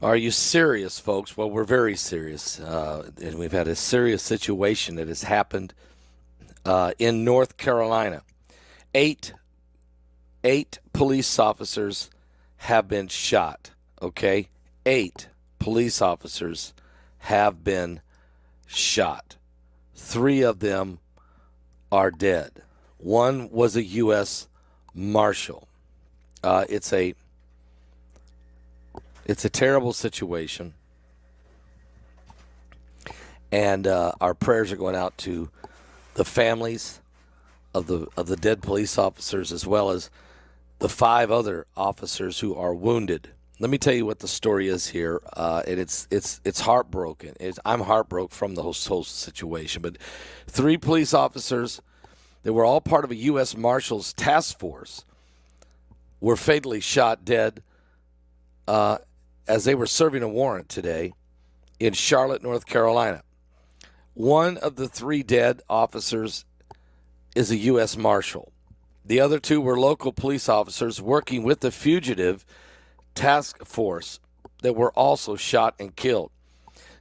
Are you serious, folks? Well, we're very serious. And we've had a serious situation that has happened in North Carolina. Eight, eight police officers have been shot, okay? Eight police officers have been shot. Three of them are dead. One was a U.S. Marshal. It's a terrible situation, and our prayers are going out to the families of the dead police officers, as well as the five other officers who are wounded. Let me tell you what the story is here, and it's heartbroken. I'm heartbroken from the whole situation. But three police officers that were all part of a U.S. Marshals task force were fatally shot dead as they were serving a warrant today in Charlotte, North Carolina. One of the three dead officers is a U.S. Marshal. The other two were local police officers working with the fugitive task force that were also shot and killed.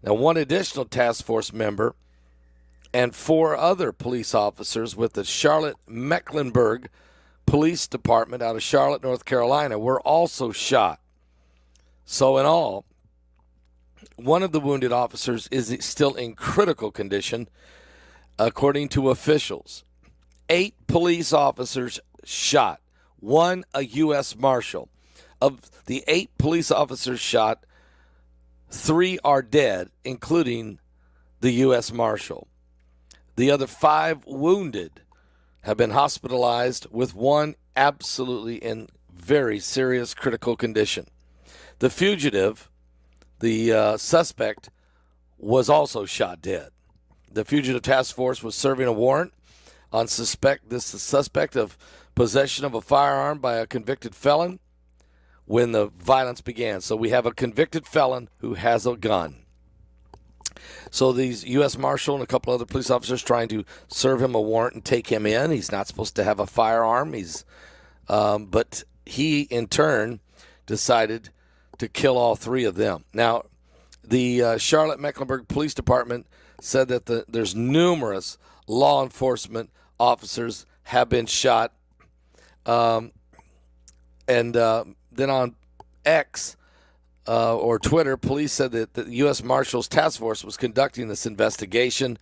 Now, one additional task force member and four other police officers with the Charlotte-Mecklenburg Police Department out of Charlotte, North Carolina, were also shot. So in all, one of the wounded officers is still in critical condition, according to officials. 8 police officers shot, one a U.S. Marshal. Of the 8 police officers shot, 3 are dead, including the U.S. Marshal. The other 5 wounded have been hospitalized, with one absolutely in very serious critical condition. The fugitive, the suspect, was also shot dead. The fugitive task force was serving a warrant on the suspect of possession of a firearm by a convicted felon when the violence began. So we have a convicted felon who has a gun. So these U.S. Marshal and a couple other police officers trying to serve him a warrant and take him in. He's not supposed to have a firearm. But he, in turn, decided to kill all 3 of them. Now, the Charlotte-Mecklenburg Police Department said that there's numerous law enforcement officers have been shot. And then on X or Twitter, police said that the U.S. Marshals Task Force was conducting this investigation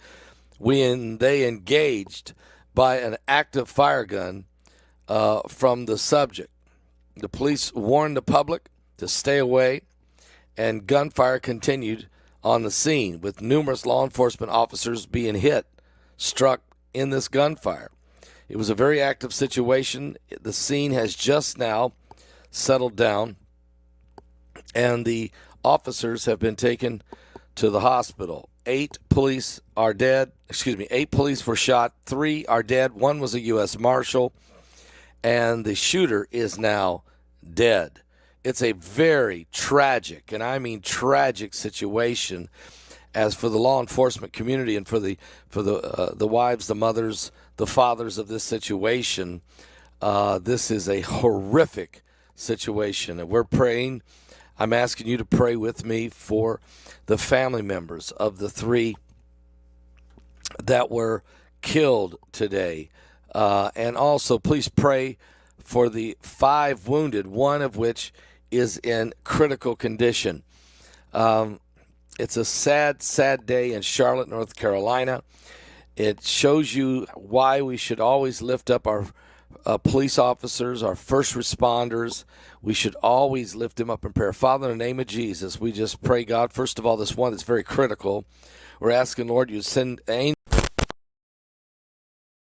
when they engaged by an active fire gun from the subject. The police warned the public to stay away, and gunfire continued on the scene, with numerous law enforcement officers being struck in this gunfire. It was a very active situation. The scene has just now settled down, and the officers have been taken to the hospital. 8 police are dead. 8 police were shot. 3 are dead. 1 was a U.S. Marshal, and the shooter is now dead. It's a very tragic, and I mean tragic, situation as for the law enforcement community and for the wives, the mothers, the fathers of this situation. This is a horrific situation, and we're praying. I'm asking you to pray with me for the family members of the 3 that were killed today. And also, please pray for the 5 wounded, one of which is in critical condition. It's a sad, sad day in Charlotte, North Carolina. It shows you why we should always lift up our police officers, our first responders. We should always lift them up in prayer. Father, in the name of Jesus, we just pray, God, first of all, this one that's very critical. We're asking, Lord, you send angels